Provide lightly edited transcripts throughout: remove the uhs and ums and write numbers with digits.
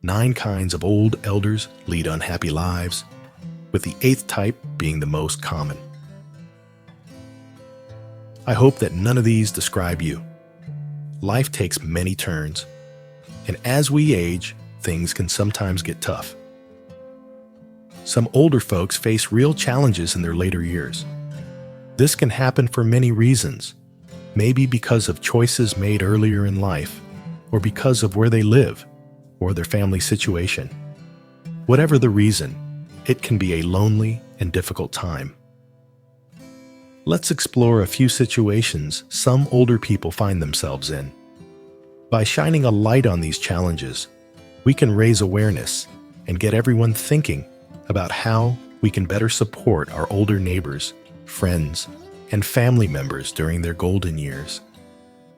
9 kinds of old elders lead unhappy lives, with the 8th type being the most common. I hope that none of these describe you. Life takes many turns, and as we age, things can sometimes get tough. Some older folks face real challenges in their later years. This can happen for many reasons, maybe because of choices made earlier in life, or because of where they live, or their family situation. Whatever the reason, it can be a lonely and difficult time. Let's explore a few situations some older people find themselves in. By shining a light on these challenges, we can raise awareness and get everyone thinking about how we can better support our older neighbors, friends, and family members during their golden years.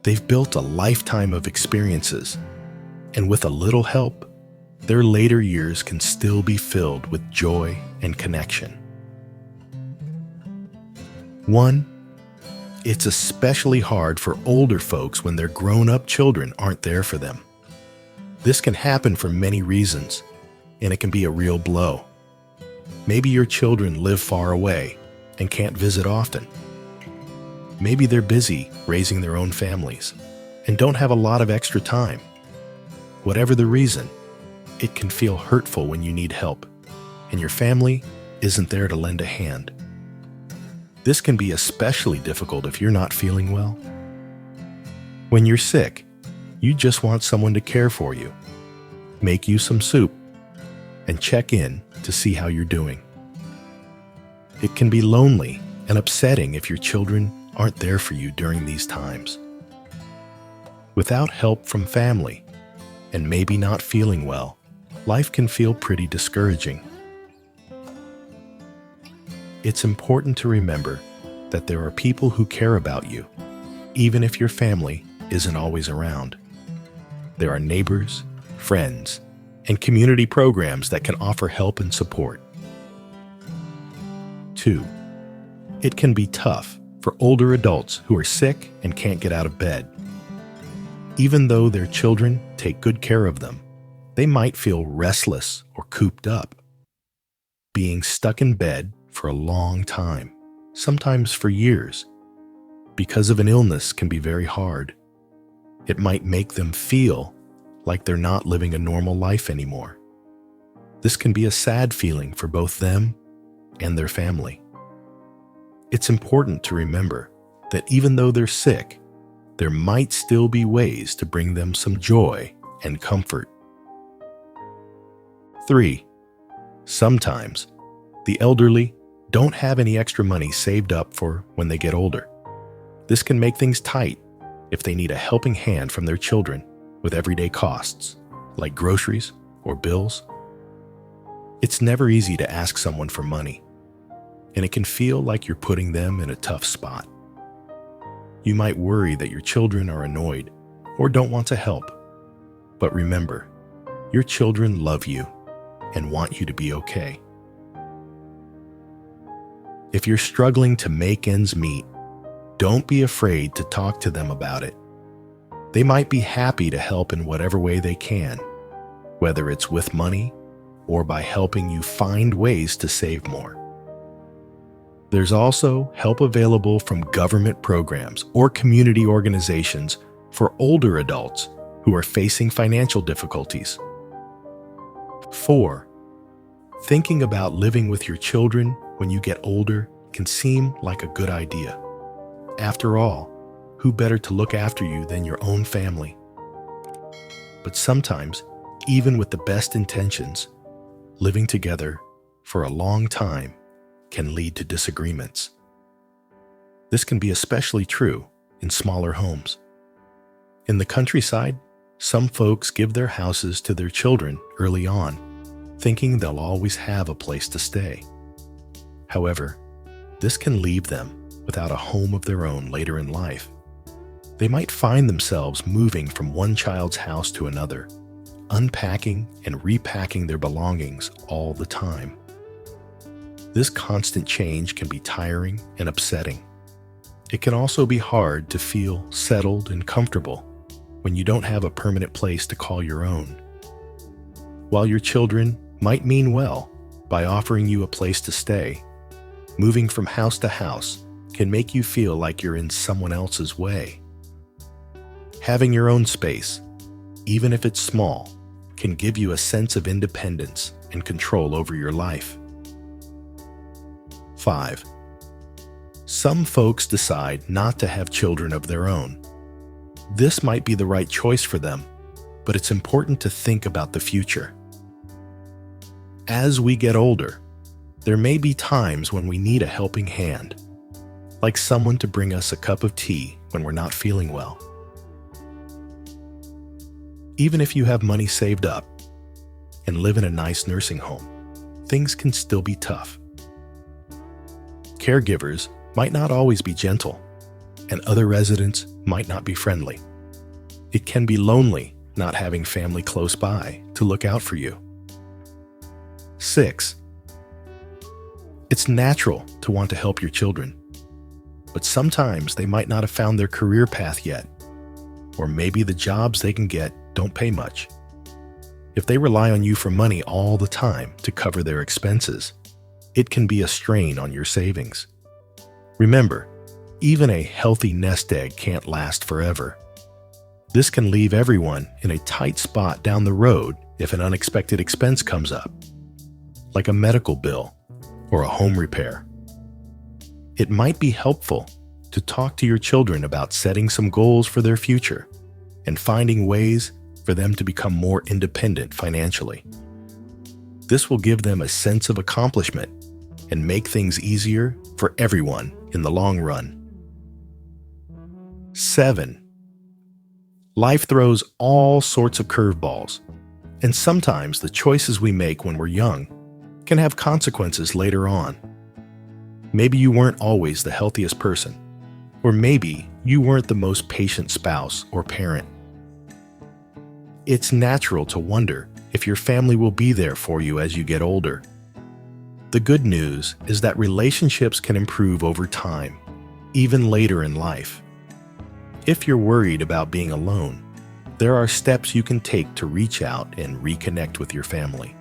They've built a lifetime of experiences, and with a little help, their later years can still be filled with joy and connection. 1. It's especially hard for older folks when their grown-up children aren't there for them. This can happen for many reasons, and it can be a real blow. Maybe your children live far away and can't visit often. Maybe they're busy raising their own families and don't have a lot of extra time. Whatever the reason, it can feel hurtful when you need help, and your family isn't there to lend a hand. This can be especially difficult if you're not feeling well. When you're sick, you just want someone to care for you, make you some soup, and check in to see how you're doing. It can be lonely and upsetting if your children aren't there for you during these times. Without help from family, and maybe not feeling well, life can feel pretty discouraging. It's important to remember that there are people who care about you, even if your family isn't always around. There are neighbors, friends, and community programs that can offer help and support. 2. It can be tough for older adults who are sick and can't get out of bed. Even though their children take good care of them, they might feel restless or cooped up. Being stuck in bed for a long time, sometimes for years, because of an illness can be very hard. It might make them feel like they're not living a normal life anymore. This can be a sad feeling for both them and their family. It's important to remember that even though they're sick, there might still be ways to bring them some joy and comfort. 3. Sometimes, the elderly don't have any extra money saved up for when they get older. This can make things tight if they need a helping hand from their children with everyday costs, like groceries or bills. It's never easy to ask someone for money, and it can feel like you're putting them in a tough spot. You might worry that your children are annoyed or don't want to help, but remember, your children love you and want you to be okay. If you're struggling to make ends meet, don't be afraid to talk to them about it. They might be happy to help in whatever way they can, whether it's with money or by helping you find ways to save more. There's also help available from government programs or community organizations for older adults who are facing financial difficulties. 4. Thinking about living with your children when you get older can seem like a good idea. After all, who better to look after you than your own family? But sometimes, even with the best intentions, living together for a long time can lead to disagreements. This can be especially true in smaller homes. In the countryside, some folks give their houses to their children early on, thinking they'll always have a place to stay. However, this can leave them without a home of their own later in life. They might find themselves moving from one child's house to another, unpacking and repacking their belongings all the time. This constant change can be tiring and upsetting. It can also be hard to feel settled and comfortable when you don't have a permanent place to call your own. while your children might mean well by offering you a place to stay. Moving from house to house can make you feel like you're in someone else's way. Having your own space, even if it's small, can give you a sense of independence and control over your life. 5. Some folks decide not to have children of their own. This might be the right choice for them, but it's important to think about the future. As we get older, there may be times when we need a helping hand, like someone to bring us a cup of tea when we're not feeling well. Even if you have money saved up and live in a nice nursing home, things can still be tough. Caregivers might not always be gentle, and other residents might not be friendly. It can be lonely not having family close by to look out for you. 6. It's natural to want to help your children, but sometimes they might not have found their career path yet, or maybe the jobs they can get don't pay much. If they rely on you for money all the time to cover their expenses, it can be a strain on your savings. Remember, even a healthy nest egg can't last forever. This can leave everyone in a tight spot down the road if an unexpected expense comes up, like a medical bill or a home repair. It might be helpful to talk to your children about setting some goals for their future and finding ways for them to become more independent financially. This will give them a sense of accomplishment and make things easier for everyone in the long run. 7. Life throws all sorts of curveballs, and sometimes the choices we make when we're young can have consequences later on. Maybe you weren't always the healthiest person, or maybe you weren't the most patient spouse or parent. It's natural to wonder if your family will be there for you as you get older. The good news is that relationships can improve over time, even later in life. If you're worried about being alone, there are steps you can take to reach out and reconnect with your family.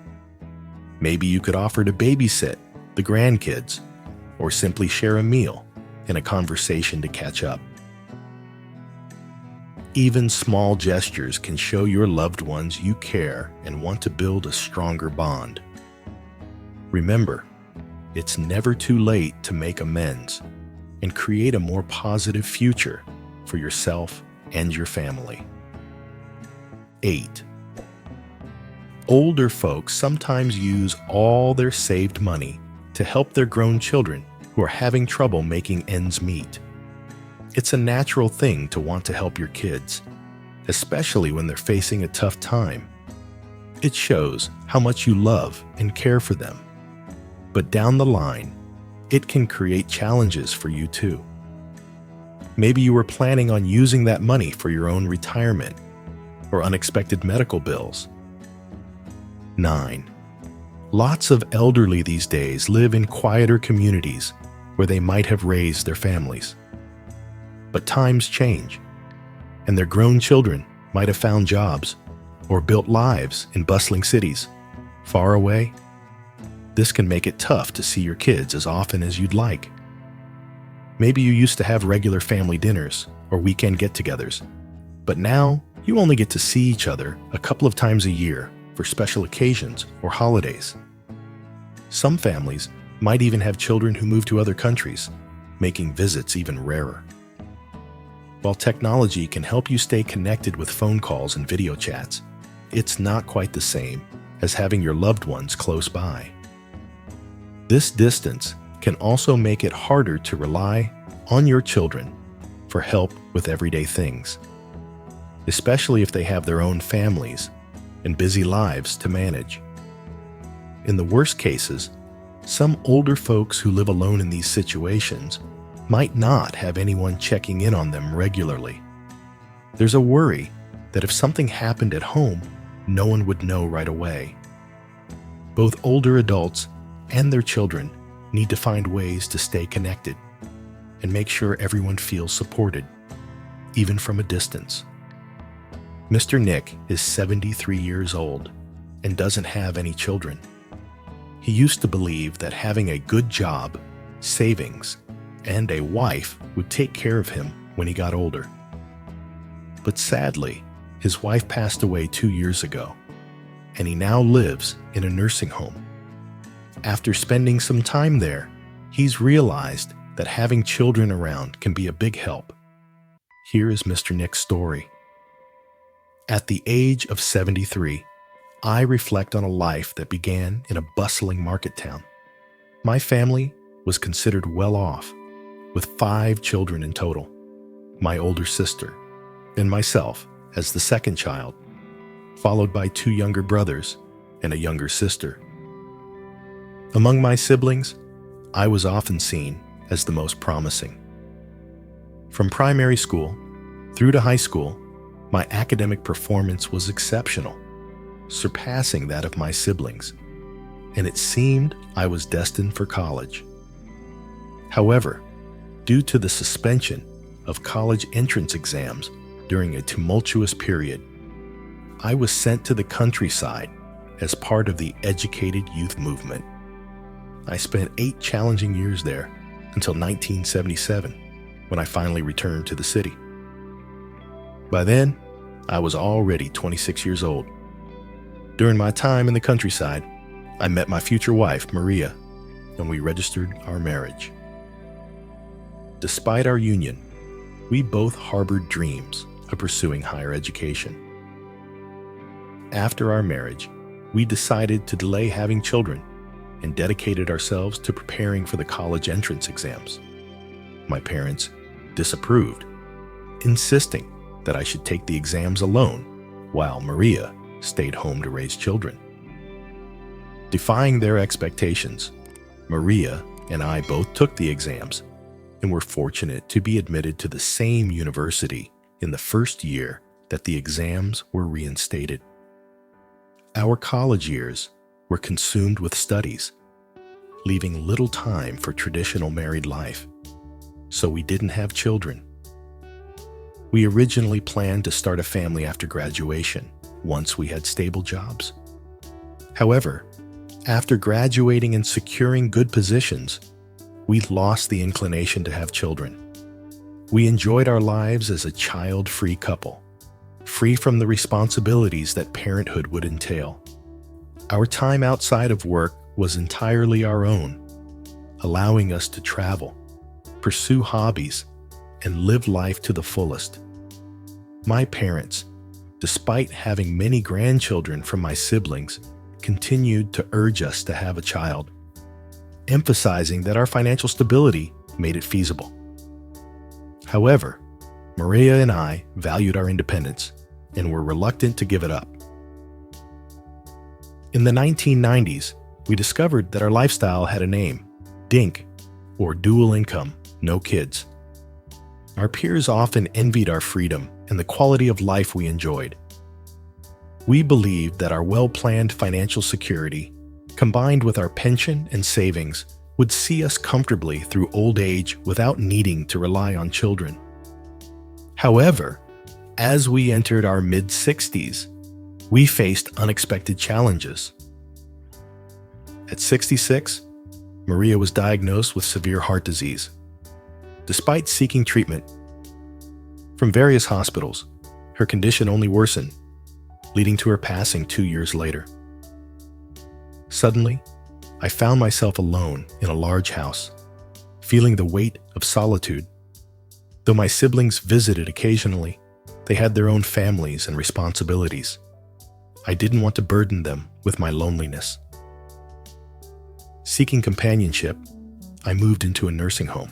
Maybe you could offer to babysit the grandkids, or simply share a meal and a conversation to catch up. Even small gestures can show your loved ones you care and want to build a stronger bond. Remember, it's never too late to make amends and create a more positive future for yourself and your family. 8. Older folks sometimes use all their saved money to help their grown children who are having trouble making ends meet. It's a natural thing to want to help your kids, especially when they're facing a tough time. It shows how much you love and care for them. But down the line, it can create challenges for you too. Maybe you were planning on using that money for your own retirement or unexpected medical bills. 9. Lots of elderly these days live in quieter communities where they might have raised their families. But times change, and their grown children might have found jobs or built lives in bustling cities, far away. This can make it tough to see your kids as often as you'd like. Maybe you used to have regular family dinners or weekend get-togethers, but now you only get to see each other a couple of times a year for special occasions or holidays. Some families might even have children who move to other countries, making visits even rarer. While technology can help you stay connected with phone calls and video chats, it's not quite the same as having your loved ones close by. This distance can also make it harder to rely on your children for help with everyday things, especially if they have their own families and busy lives to manage. In the worst cases, some older folks who live alone in these situations might not have anyone checking in on them regularly. There's a worry that if something happened at home, no one would know right away. Both older adults and their children need to find ways to stay connected and make sure everyone feels supported, even from a distance. Mr. Nick is 73 years old and doesn't have any children. He used to believe that having a good job, savings, and a wife would take care of him when he got older. But sadly, his wife passed away 2 years ago, and he now lives in a nursing home. After spending some time there, he's realized that having children around can be a big help. Here is Mr. Nick's story. At the age of 73, I reflect on a life that began in a bustling market town. My family was considered well off, with 5 children in total, my older sister, and myself as the second child, followed by 2 younger brothers and a younger sister. Among my siblings, I was often seen as the most promising. From primary school through to high school, my academic performance was exceptional, surpassing that of my siblings, and it seemed I was destined for college. However, due to the suspension of college entrance exams during a tumultuous period, I was sent to the countryside as part of the educated youth movement. I spent 8 challenging years there until 1977, when I finally returned to the city. By then, I was already 26 years old. During my time in the countryside, I met my future wife, Maria, and we registered our marriage. Despite our union, we both harbored dreams of pursuing higher education. After our marriage, we decided to delay having children and dedicated ourselves to preparing for the college entrance exams. My parents disapproved, insisting that I should take the exams alone while Maria stayed home to raise children. Defying their expectations, Maria and I both took the exams and were fortunate to be admitted to the same university in the first year that the exams were reinstated. Our college years were consumed with studies, leaving little time for traditional married life, so we didn't have children. We originally planned to start a family after graduation, once we had stable jobs. However, after graduating and securing good positions, we lost the inclination to have children. We enjoyed our lives as a child-free couple, free from the responsibilities that parenthood would entail. Our time outside of work was entirely our own, allowing us to travel, pursue hobbies, and live life to the fullest. My parents, despite having many grandchildren from my siblings, continued to urge us to have a child, emphasizing that our financial stability made it feasible. However, Maria and I valued our independence and were reluctant to give it up. In the 1990s, we discovered that our lifestyle had a name, DINK, or dual income, no kids. Our peers often envied our freedom and the quality of life we enjoyed. We believed that our well-planned financial security, combined with our pension and savings, would see us comfortably through old age without needing to rely on children. However, as we entered our mid-60s, we faced unexpected challenges. At 66, Maria was diagnosed with severe heart disease. Despite seeking treatment from various hospitals, her condition only worsened, leading to her passing 2 years later. Suddenly, I found myself alone in a large house, feeling the weight of solitude. Though my siblings visited occasionally, they had their own families and responsibilities. I didn't want to burden them with my loneliness. Seeking companionship, I moved into a nursing home.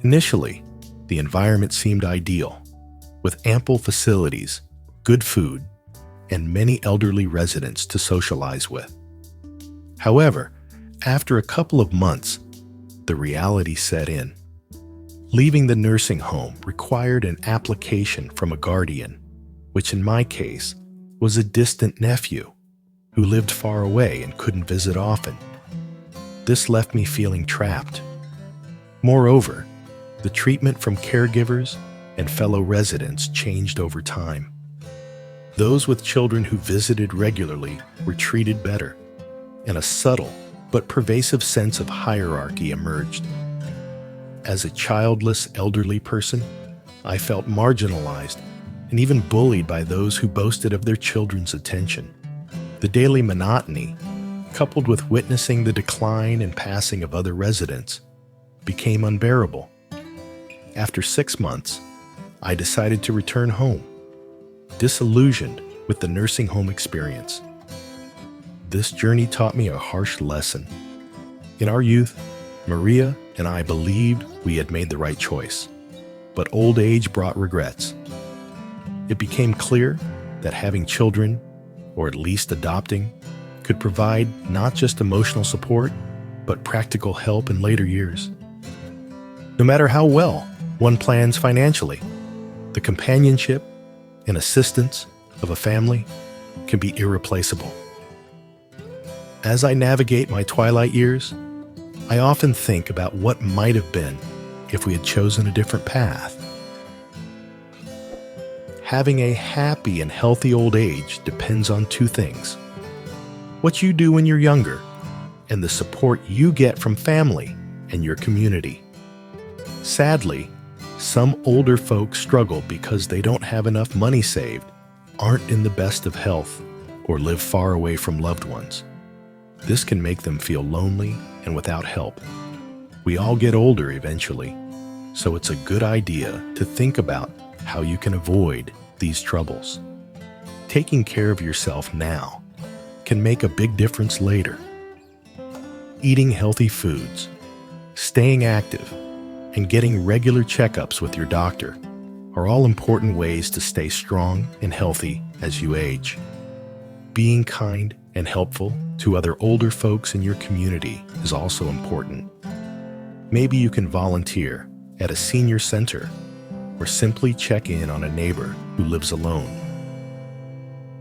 Initially, the environment seemed ideal, with ample facilities, good food, and many elderly residents to socialize with. However, after a couple of months, the reality set in. Leaving the nursing home required an application from a guardian, which in my case was a distant nephew who lived far away and couldn't visit often. This left me feeling trapped. Moreover, the treatment from caregivers and fellow residents changed over time. Those with children who visited regularly were treated better, and a subtle but pervasive sense of hierarchy emerged. As a childless elderly person, I felt marginalized and even bullied by those who boasted of their children's attention. The daily monotony, coupled with witnessing the decline and passing of other residents, became unbearable. After 6 months, I decided to return home, disillusioned with the nursing home experience. This journey taught me a harsh lesson. In our youth, Maria and I believed we had made the right choice, but old age brought regrets. It became clear that having children, or at least adopting, could provide not just emotional support, but practical help in later years. No matter how well one plans financially, the companionship and assistance of a family can be irreplaceable. As I navigate my twilight years, I often think about what might have been if we had chosen a different path. Having a happy and healthy old age depends on two things: what you do when you're younger, and the support you get from family and your community. Sadly, some older folks struggle because they don't have enough money saved, aren't in the best of health, or live far away from loved ones. This can make them feel lonely and without help. We all get older eventually, so it's a good idea to think about how you can avoid these troubles. Taking care of yourself now can make a big difference later. Eating healthy foods, staying active, and getting regular checkups with your doctor are all important ways to stay strong and healthy as you age. Being kind and helpful to other older folks in your community is also important. Maybe you can volunteer at a senior center or simply check in on a neighbor who lives alone.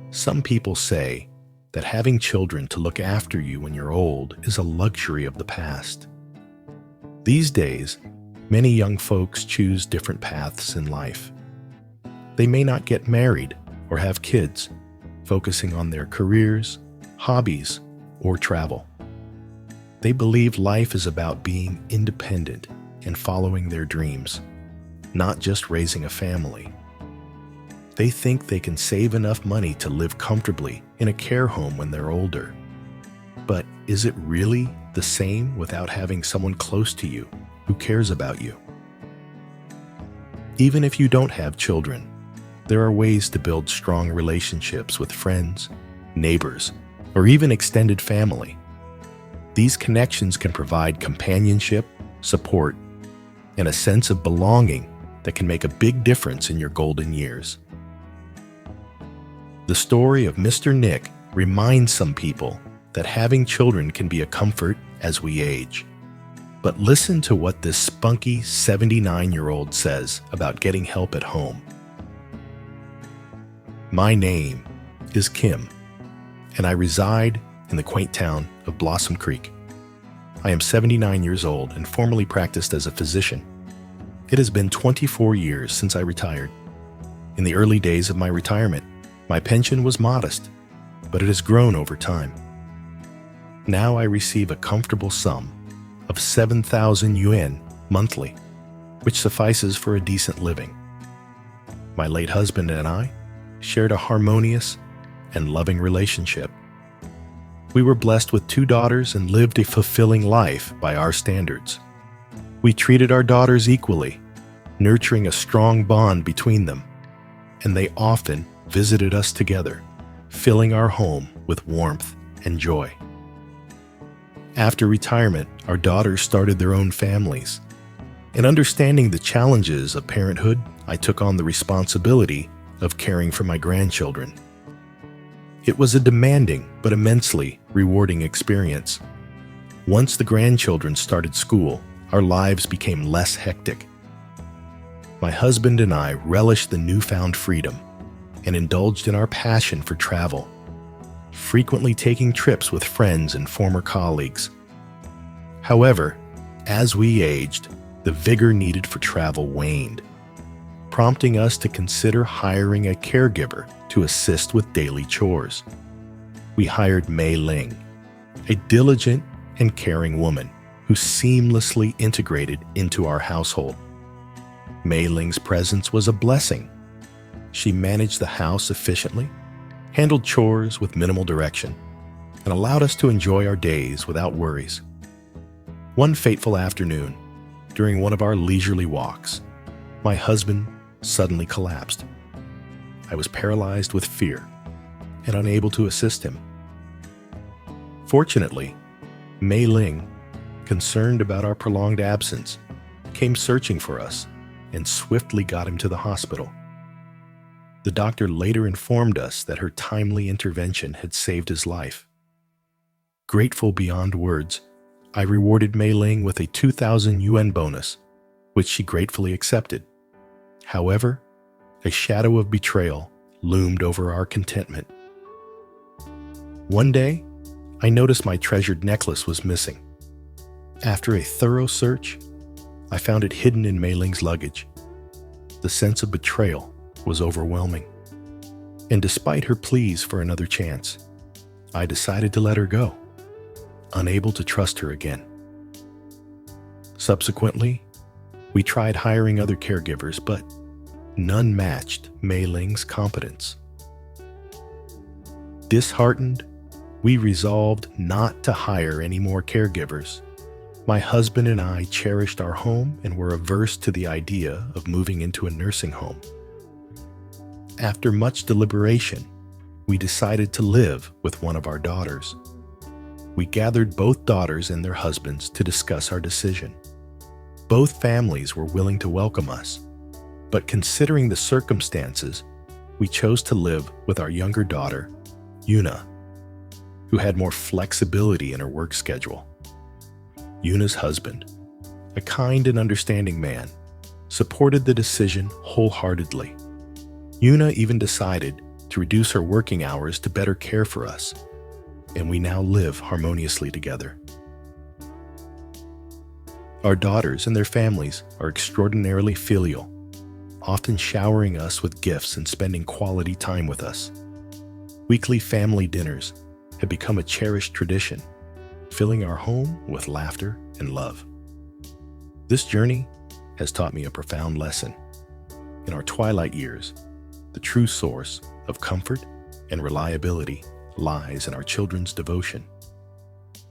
Some people say that having children to look after you when you're old is a luxury of the past. These days, many young folks choose different paths in life. They may not get married or have kids, focusing on their careers, hobbies, or travel. They believe life is about being independent and following their dreams, not just raising a family. They think they can save enough money to live comfortably in a care home when they're older. But is it really the same without having someone close to you who cares about you? Even if you don't have children, there are ways to build strong relationships with friends, neighbors, or even extended family. These connections can provide companionship, support, and a sense of belonging that can make a big difference in your golden years. The story of Mr. Nick reminds some people that having children can be a comfort as we age. But listen to what this spunky 79-year-old says about getting help at home. My name is Kim, and I reside in the quaint town of Blossom Creek. I am 79 years old and formerly practiced as a physician. It has been 24 years since I retired. In the early days of my retirement, my pension was modest, but it has grown over time. Now I receive a comfortable sum of 7,000 yuan monthly, which suffices for a decent living. My late husband and I shared a harmonious and loving relationship. We were blessed with 2 daughters and lived a fulfilling life by our standards. We treated our daughters equally, nurturing a strong bond between them, and they often visited us together, filling our home with warmth and joy. After retirement, our daughters started their own families. In understanding the challenges of parenthood, I took on the responsibility of caring for my grandchildren. It was a demanding but immensely rewarding experience. Once the grandchildren started school, our lives became less hectic. My husband and I relished the newfound freedom and indulged in our passion for travel, frequently taking trips with friends and former colleagues. However, as we aged, the vigor needed for travel waned. prompting us to consider hiring a caregiver to assist with daily chores. We hired Mei Ling, a diligent and caring woman who seamlessly integrated into our household. Mei Ling's presence was a blessing. She managed the house efficiently, handled chores with minimal direction, and allowed us to enjoy our days without worries. One fateful afternoon, during one of our leisurely walks, my husband suddenly collapsed. I was paralyzed with fear and unable to assist him. Fortunately, Mei Ling, concerned about our prolonged absence, came searching for us and swiftly got him to the hospital. The doctor later informed us that her timely intervention had saved his life. Grateful beyond words, I rewarded Mei Ling with a 2,000 yuan bonus, which she gratefully accepted. However, a shadow of betrayal loomed over our contentment. One day, I noticed my treasured necklace was missing. After a thorough search, I found it hidden in Mei Ling's luggage. The sense of betrayal was overwhelming. And despite her pleas for another chance, I decided to let her go, unable to trust her again. Subsequently, we tried hiring other caregivers, but none matched Mei Ling's competence. Disheartened, we resolved not to hire any more caregivers. My husband and I cherished our home and were averse to the idea of moving into a nursing home. After much deliberation, we decided to live with one of our daughters. We gathered both daughters and their husbands to discuss our decision. Both families were willing to welcome us, but considering the circumstances, we chose to live with our younger daughter, Yuna, who had more flexibility in her work schedule. Yuna's husband, a kind and understanding man, supported the decision wholeheartedly. Yuna even decided to reduce her working hours to better care for us, and we now live harmoniously together. Our daughters and their families are extraordinarily filial, often showering us with gifts and spending quality time with us. Weekly family dinners have become a cherished tradition, filling our home with laughter and love. This journey has taught me a profound lesson. In our twilight years, the true source of comfort and reliability lies in our children's devotion.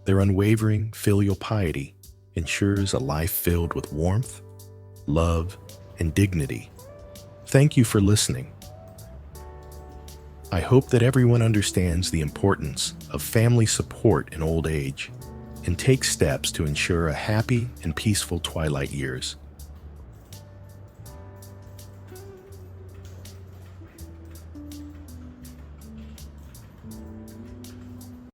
Their unwavering filial piety ensures a life filled with warmth, love, and dignity. Thank you for listening. I hope that everyone understands the importance of family support in old age and takes steps to ensure a happy and peaceful twilight years.